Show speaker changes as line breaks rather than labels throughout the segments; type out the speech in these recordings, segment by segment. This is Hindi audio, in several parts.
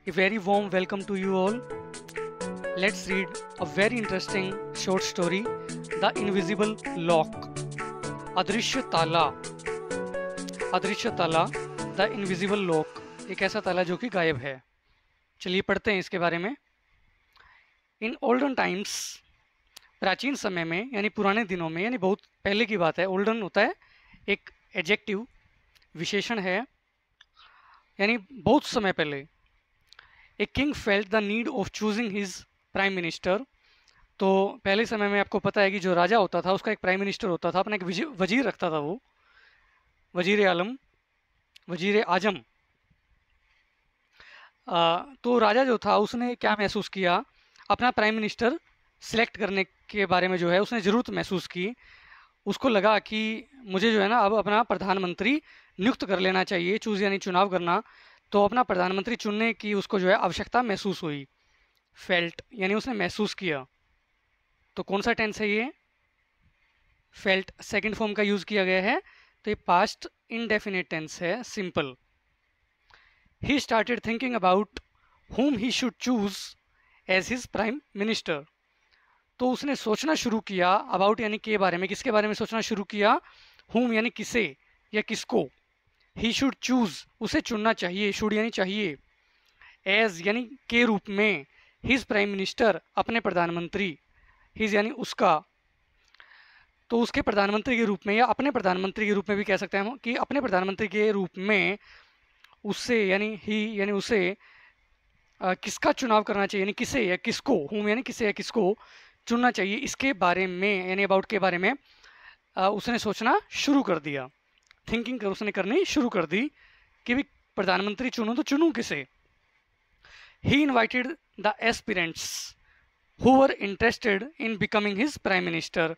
A very warm welcome to you all. Let's read a very interesting short story, The Invisible Lock. अदृश्य ताला. अदृश्य ताला, द इनविजिबल लॉक, एक ऐसा ताला जो कि गायब है. चलिए पढ़ते हैं इसके बारे में. इन ओल्डन टाइम्स, प्राचीन समय में यानी पुराने दिनों में, यानी बहुत पहले की बात है. ओल्डन होता है एक एडजेक्टिव, विशेषण है, यानी बहुत समय पहले. A king felt the need of choosing his prime minister. तो पहले समय में आपको पता है कि जो राजा होता था उसका एक प्राइम मिनिस्टर होता था, अपना एक वजीर रखता था, वो वजीर आलम, वजीर आजम. तो राजा जो था उसने क्या महसूस किया, अपना प्राइम मिनिस्टर सिलेक्ट करने के बारे में जो है उसने ज़रूरत महसूस की. उसको लगा कि मुझे जो है ना अब अपना प्रधानमंत्री नियुक्त कर लेना चाहिए, चूज़ यानी चुनाव करना. तो अपना प्रधानमंत्री चुनने की उसको जो है आवश्यकता महसूस हुई. फेल्ट यानी उसने महसूस किया. तो कौन सा टेंस है ये? फेल्ट सेकंड फॉर्म का यूज़ किया गया है, तो ये पास्ट इंडेफिनिट टेंस है, simple. He started thinking about whom he should choose as his prime minister. तो उसने सोचना शुरू किया, अबाउट यानी के बारे में, किसके बारे में सोचना शुरू किया, whom यानी किसे या किसको, ही शुड चूज उसे चुनना चाहिए, शुड यानी चाहिए, एज यानी के रूप में, हिज प्राइम मिनिस्टर अपने प्रधानमंत्री, हिज यानी उसका. तो उसके प्रधानमंत्री के रूप में या अपने प्रधानमंत्री के रूप में भी कह सकते हैं हम कि अपने प्रधानमंत्री के रूप में उससे यानी ही यानी उसे किसका चुनाव करना चाहिए, यानी किसे या किसको, हूम यानी किसे या किसको चुनना चाहिए, इसके बारे में यानी अबाउट के बारे में उसने सोचना शुरू कर दिया. थिंकिंग कर उसने करनी शुरू कर दी कि भी प्रधानमंत्री चुनूं तो चुनूं किसे. ही invited the aspirants who were interested in becoming his prime minister.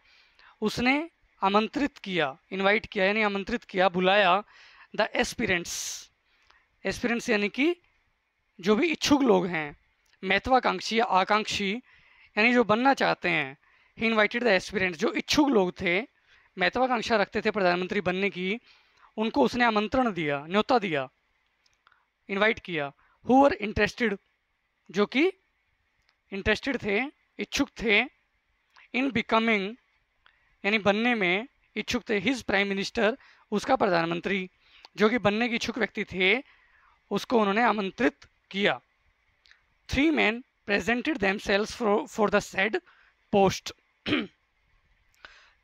उसने आमंत्रित किया, इनवाइट किया यानी आमंत्रित किया, बुलाया, द एस्पिरेंट्स. एस्पिरेंट्स यानी कि जो भी इच्छुक लोग हैं, महत्वाकांक्षी या आकांक्षी, यानी जो बनना चाहते हैं. ही इन्वाइटेड द एस्पिरेंट्स, जो इच्छुक लोग थे, महत्वाकांक्षा रखते थे प्रधानमंत्री बनने की, उनको उसने आमंत्रण दिया, न्योता दिया, इनवाइट किया. हु वर इंटरेस्टेड, जो कि इंटरेस्टेड थे, इच्छुक थे, इन बिकमिंग यानी बनने में इच्छुक थे, हिज प्राइम मिनिस्टर उसका प्रधानमंत्री, जो कि बनने के इच्छुक व्यक्ति थे, उसको उन्होंने आमंत्रित किया. 3 men presented themselves for the said post.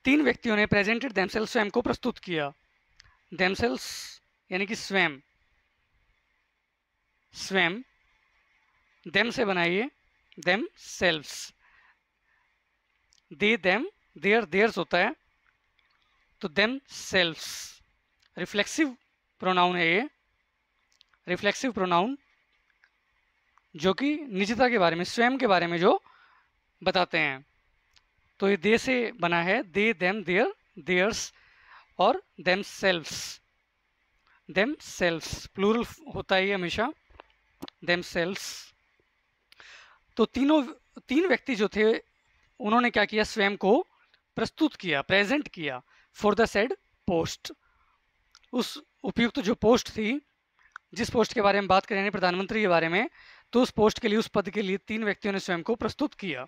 3 व्यक्तियों ने प्रेजेंटेड देमसेल्व्स, स्वयं को प्रस्तुत किया. देमसेल्व्स यानी कि स्वयं, स्वयं, देम से बनाइए, themselves, they them, their theirs होता है, तो देम सेल्व्स रिफ्लेक्सिव प्रोनाउन है ये, रिफ्लेक्सिव प्रोनाउन जो कि निजता के बारे में, स्वयं के बारे में जो बताते हैं. तो ये दे से बना है, दे देम देयर देयर्स और themselves. Themselves plural होता है ये हमेशा, देम सेल्व्स. तो 3 व्यक्ति जो थे उन्होंने क्या किया, स्वयं को प्रस्तुत किया, प्रेजेंट किया, फॉर द सेड पोस्ट. उस उपयुक्त जो पोस्ट थी, जिस पोस्ट के बारे में बात करें प्रधानमंत्री के बारे में, तो उस पोस्ट के लिए, उस पद के लिए 3 व्यक्तियों ने स्वयं को प्रस्तुत किया.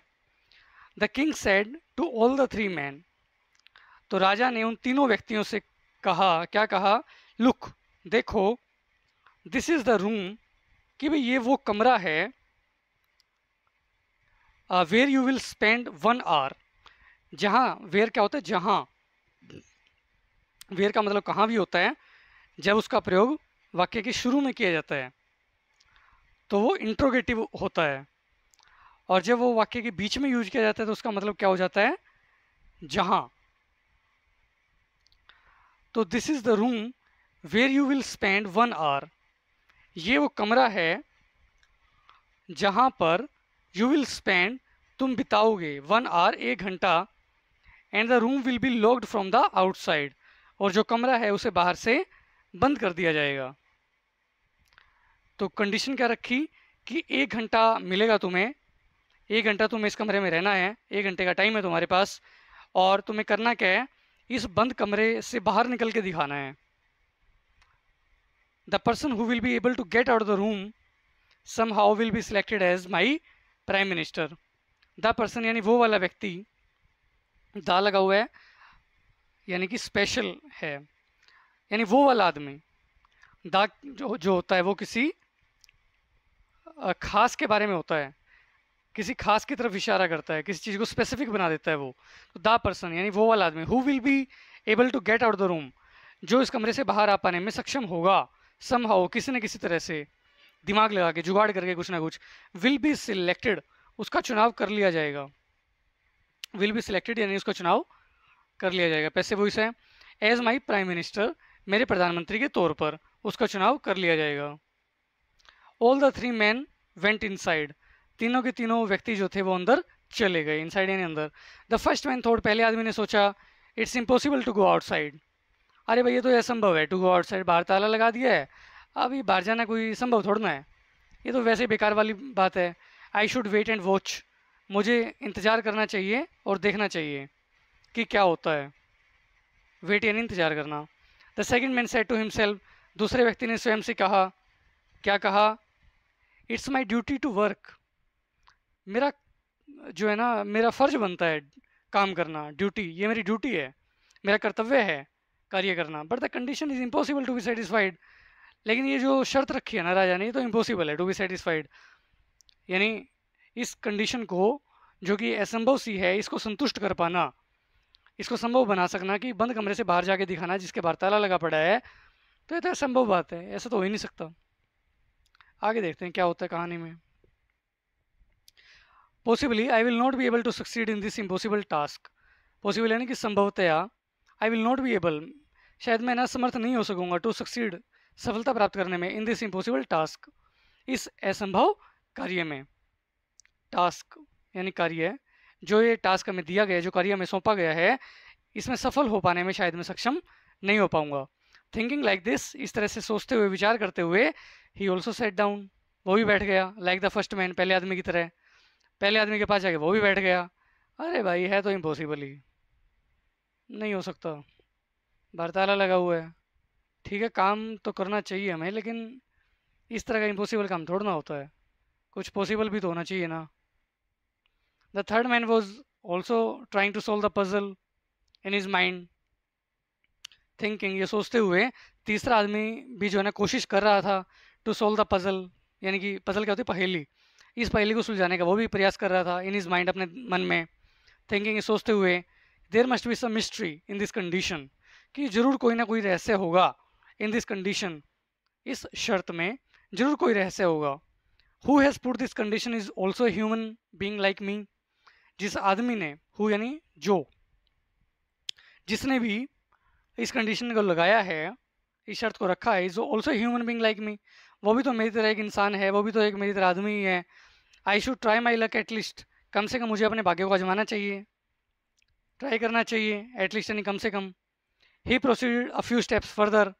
The king said to all the 3 men. तो राजा ने उन तीनों व्यक्तियों से कहा, क्या कहा, लुक देखो, दिस इज द रूम, कि भाई ये वो कमरा है, where you will spend 1 hour. जहाँ, वेयर क्या होता है, जहाँ, वेयर का मतलब कहाँ भी होता है जब उसका प्रयोग वाक्य के शुरू में किया जाता है तो वो इंट्रोगेटिव होता है, और जब वो वाक्य के बीच में यूज किया जाता है तो उसका मतलब क्या हो जाता है, जहाँ. तो this is the room where you will spend 1 hour. ये वो कमरा है जहाँ पर यू विल स्पेंड, तुम बिताओगे, 1 hour 1 घंटा, and the room will be locked from the outside. और जो कमरा है उसे बाहर से बंद कर दिया जाएगा. तो कंडीशन क्या रखी कि 1 घंटा मिलेगा तुम्हें, 1 घंटा तुम्हें इस कमरे में रहना है, 1 घंटे का टाइम है तुम्हारे पास, और तुम्हें करना क्या है, इस बंद कमरे से बाहर निकल के दिखाना है. The person who will be able to get out the room somehow will be selected as my prime minister. The person यानी वो वाला व्यक्ति, दा लगा हुआ है यानी कि स्पेशल है, यानी वो वाला आदमी। दा जो होता है वो किसी खास के बारे में होता है, किसी खास की तरफ इशारा करता है, किसी चीज़ को स्पेसिफिक बना देता है वो। तो द पर्सन यानी वो वाला आदमी, who will be able to get out the room, जो इस कमरे से बाहर आ पाने में सक्षम होगा, समहाउ किसी न किसी तरह से, दिमाग लगा के, जुगाड़ करके कुछ ना कुछ, विल बी सिलेक्टेड, उसका चुनाव कर लिया जाएगा। विल बी सिलेक्टेड यानी उसका चुनाव कर लिया जाएगा। पैसे वॉइस है, एज माई प्राइम मिनिस्टर, मेरे प्रधानमंत्री के तौर पर उसका चुनाव कर लिया जाएगा। All the three man went inside, तीनों के तीनों व्यक्ति जो थे वो अंदर चले गए, इनसाइड यानी अंदर। द फर्स्ट मैन थॉट, पहले आदमी ने सोचा, it's impossible to go outside, अरे भाई ये तो असंभव है, टू गो आउटसाइड, बाहर ताला लगा दिया है, अभी बाहर जाना कोई संभव थोड़ा है, ये तो वैसे बेकार वाली बात है। I should wait and watch, मुझे इंतज़ार करना चाहिए और देखना चाहिए कि क्या होता है। वेट यानी इंतज़ार करना। The second man said to himself, दूसरे व्यक्ति ने स्वयं से कहा, क्या कहा, it's my duty to work, मेरा जो है ना, मेरा फ़र्ज बनता है काम करना, ड्यूटी, ये मेरी ड्यूटी है, मेरा कर्तव्य है कार्य करना। But the condition is impossible to be satisfied, लेकिन ये जो शर्त रखी है ना राजा ने, ये तो इम्पॉसिबल है टू बी सेटिस्फाइड, यानी इस कंडीशन को जो कि असंभव सी है, इसको संतुष्ट कर पाना, इसको संभव बना सकना कि बंद कमरे से बाहर जाके दिखाना जिसके बाहर ताला लगा पड़ा है, तो ये तो असंभव बात है, ऐसा तो हो ही नहीं सकता। आगे देखते हैं क्या होता है कहानी में। Possibly I will not be able to succeed in this impossible task, possible यानी कि संभवतया, I will not be able, शायद मैं ना समर्थ नहीं हो सकूंगा, टू सक्सीड, सफलता प्राप्त करने में, इन दिस इम्पॉसिबल टास्क, इस असंभव कार्य में। टास्क यानी कार्य, जो ये टास्क हमें दिया गया, जो कार्य हमें सौंपा गया है, इसमें सफल हो पाने में शायद मैं सक्षम नहीं हो पाऊंगा। थिंकिंग लाइक दिस, इस तरह से सोचते हुए, विचार करते हुए, ही ऑल्सो सेट डाउन, वो भी बैठ गया, लाइक द फर्स्ट मैन, पहले आदमी की तरह, पहले आदमी के पास जाके वो भी बैठ गया। अरे भाई है तो इम्पॉसिबल ही, नहीं हो सकता, बाहर ताला लगा हुआ है, ठीक है काम तो करना चाहिए हमें, लेकिन इस तरह का इम्पॉसिबल काम थोड़ा ना होता है, कुछ पॉसिबल भी तो होना चाहिए ना। The third man was also trying to solve the puzzle in his mind, thinking, ये सोचते हुए तीसरा आदमी भी जो है ना कोशिश कर रहा था, टू सोल्व द पजल, यानी कि पजल क्या होती है, पहेली, इस पहेली को सुलझाने का वो भी प्रयास कर रहा था, इन हिज माइंड, अपने मन में, थिंकिंग, ये सोचते हुए, there must be some mystery in this condition, कि जरूर कोई ना कोई रहस्य होगा, इन दिस कंडीशन, इस शर्त में जरूर कोई रहस्य होगा। Who has put this condition is also human being like me, जिस आदमी ने, हु यानी जो, जिसने भी इस कंडीशन को लगाया है, इस शर्त को रखा है, is also human being like me, वो भी तो मेरी तरह एक इंसान है, वो भी तो एक मेरी तरह आदमी ही है। I should try my luck at least, कम से कम मुझे अपने भाग्य को आजमाना चाहिए, ट्राई करना चाहिए, एटलीस्ट यानी कम से कम। He proceeded a few steps further,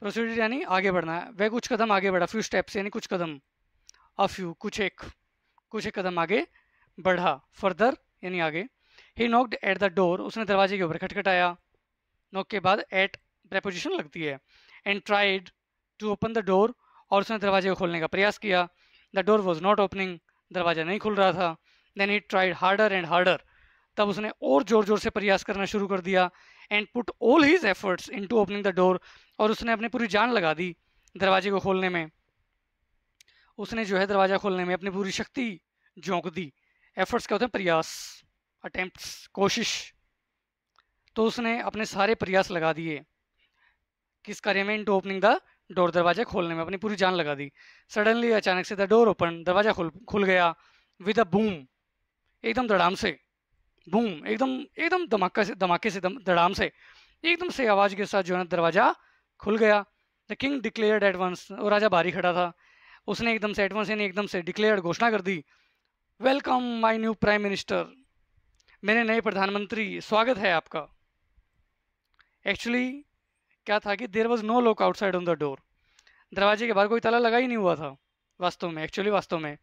proceeded यानी आगे बढ़ना, वह कुछ कदम आगे बढ़ा, फ्यू स्टेप्स यानी कुछ कदम, अ फ्यू कुछ एक कदम आगे बढ़ा, फर्दर यानी आगे। ही नॉक्ड एट द डोर, उसने दरवाजे के ऊपर खटखटाया, नॉक के बाद एट प्रेपोजिशन लगती है, and tried to open the door, और उसने दरवाजे को खोलने का प्रयास किया, the door was not opening, दरवाजा नहीं खुल रहा था। Then he tried harder and harder, तब उसने और ज़ोर ज़ोर से प्रयास करना शुरू कर दिया, and put all his efforts into opening the door, और उसने अपनी पूरी जान लगा दी दरवाजे को खोलने में, उसने जो है दरवाज़ा खोलने में अपनी पूरी शक्ति झोंक दी। एफर्ट्स क्या होते हैं, प्रयास, अटेम्प्ट्स, कोशिश, तो उसने अपने सारे प्रयास लगा दिए किस कार्य में, इनटू ओपनिंग द डोर, दरवाजा खोलने में अपनी पूरी जान लगा दी। सडनली, अचानक से, द डोर ओपन, दरवाजा खुल गया, विद अ बूम, एकदम धड़ाम से, बूम, एकदम एकदम धमाके से धड़ाम से, एकदम से आवाज़ के साथ जो है दरवाजा खुल गया। The king declared at once, और राजा बाहर खड़ा था, उसने एकदम से, एट वंस यानी एकदम से, डिक्लेयर्ड घोषणा कर दी, welcome my new prime minister, मेरे नए प्रधानमंत्री, स्वागत है आपका। एक्चुअली क्या था कि there was no lock outside on the door, दरवाजे के बाहर कोई ताला लगा ही नहीं हुआ था वास्तव में, वास्तव में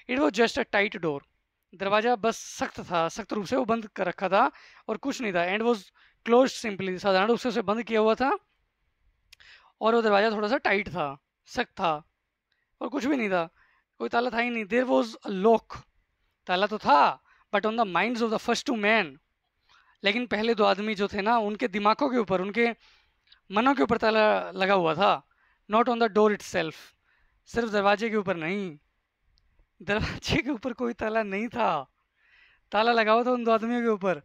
it was just a tight door, दरवाजा बस सख्त था, सख्त रूप से वो बंद कर रखा था और कुछ नहीं था, एंड वॉज क्लोज सिंपली, साधारण रूप से उसे बंद किया हुआ था, और वो दरवाजा थोड़ा सा टाइट था, सख्त था, और कुछ भी नहीं था, कोई ताला था ही नहीं। देयर वॉज अ लॉक, ताला तो था but on the minds of the first two man. लेकिन पहले दो आदमी जो थे ना, उनके दिमागों के ऊपर, उनके मनों के ऊपर ताला लगा हुआ था। Not on the door itself, सिर्फ दरवाजे के ऊपर नहीं, दरवाजे के ऊपर कोई ताला नहीं था, ताला लगा हुआ था उन दो आदमियों के ऊपर।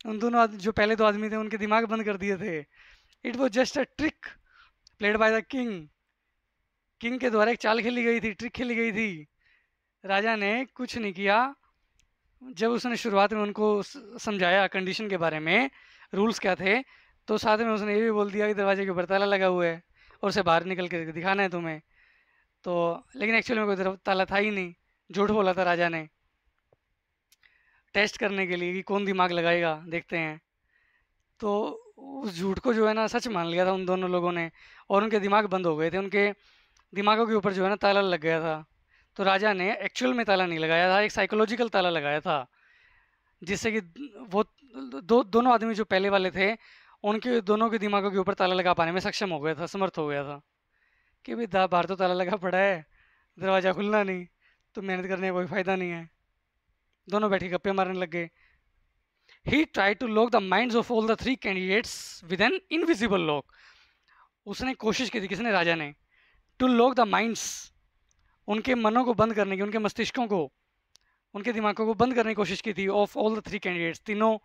उन दोनों जो पहले दो आदमी थे उनके दिमाग बंद कर दिए थे। It was just a trick played by the king. King के द्वारा एक चाल खेली गई थी, ट्रिक खेली गई थी। राजा ने कुछ नहीं किया। जब उसने शुरुआत में उनको समझाया कंडीशन के बारे में, रूल्स क्या थे, तो साथ में उसने ये भी बोल दिया कि दरवाजे के ऊपर ताला लगा हुआ है और उसे बाहर निकल के दिखाना है तुम्हें। तो लेकिन एक्चुअल में कोई ताला था ही नहीं, झूठ बोला था राजा ने, टेस्ट करने के लिए कि कौन दिमाग लगाएगा, देखते हैं। तो उस झूठ को जो है ना सच मान लिया था उन दोनों लोगों ने, और उनके दिमाग बंद हो गए थे, उनके दिमागों के ऊपर जो है ना ताला लग गया था। तो राजा ने एक्चुअल में ताला नहीं लगाया था, एक साइकोलॉजिकल ताला लगाया था, जिससे कि वो दोनों आदमी जो पहले वाले थे, उनके दोनों के दिमागों के ऊपर ताला लगा पाने में सक्षम हो गया था, समर्थ हो गया था कि भाई बाहर तो ताला लगा पड़ा है, दरवाज़ा खुलना नहीं, तो मेहनत करने का कोई फ़ायदा नहीं है। दोनों बैठे गप्पे मारने लग गए। He tried to lock the minds of all the three candidates with an invisible lock. उसने कोशिश की थी, किसने, राजा ने, टू लॉक द माइंड्स, उनके मनों को बंद करने की, उनके मस्तिष्कों को, उनके दिमागों को बंद करने की कोशिश की थी, of all the three candidates, तीनों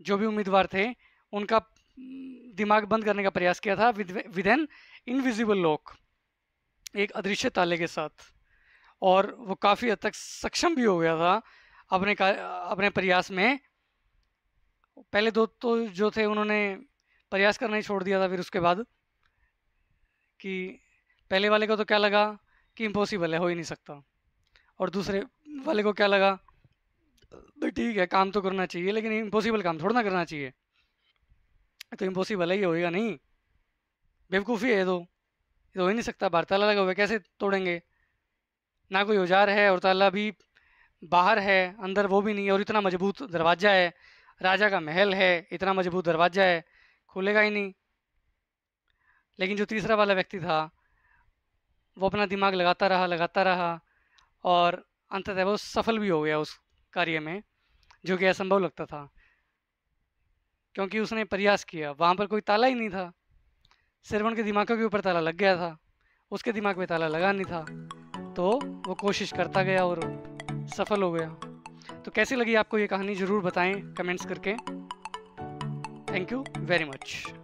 जो भी उम्मीदवार थे उनका दिमाग बंद करने का प्रयास किया था विद एन इनविजिबल लॉक, एक अदृश्य ताले के साथ। और वो काफ़ी हद तक सक्षम भी हो गया था अपने प्रयास में। पहले दो तो जो थे उन्होंने प्रयास करना ही छोड़ दिया था, फिर उसके बाद कि पहले वाले को तो क्या लगा कि इम्पॉसिबल है, हो ही नहीं सकता, और दूसरे वाले को क्या लगा, भाई ठीक है काम तो करना चाहिए लेकिन इम्पॉसिबल काम थोड़ा ना करना चाहिए, तो इम्पॉसिबल है, ये होएगा नहीं, बेवकूफ़ी है ये तो हो ही नहीं सकता, बाहर ताला लगा हुआ है, कैसे तोड़ेंगे, ना कोई औजार है और ताला भी बाहर है, अंदर वो भी नहीं है, और इतना मजबूत दरवाज़ा है, राजा का महल है, इतना मजबूत दरवाज़ा है, खुलेगा ही नहीं। लेकिन जो तीसरा वाला व्यक्ति था वो अपना दिमाग लगाता रहा और अंततः वो सफल भी हो गया उस कार्य में, जो कि असंभव लगता था, क्योंकि उसने प्रयास किया, वहाँ पर कोई ताला ही नहीं था, सिर्फ उनके दिमागों के ऊपर ताला लग गया था, उसके दिमाग में ताला लगा नहीं था, तो वो कोशिश करता गया और सफल हो गया। तो कैसी लगी आपको ये कहानी, ज़रूर बताएं कमेंट्स करके। Thank you very much.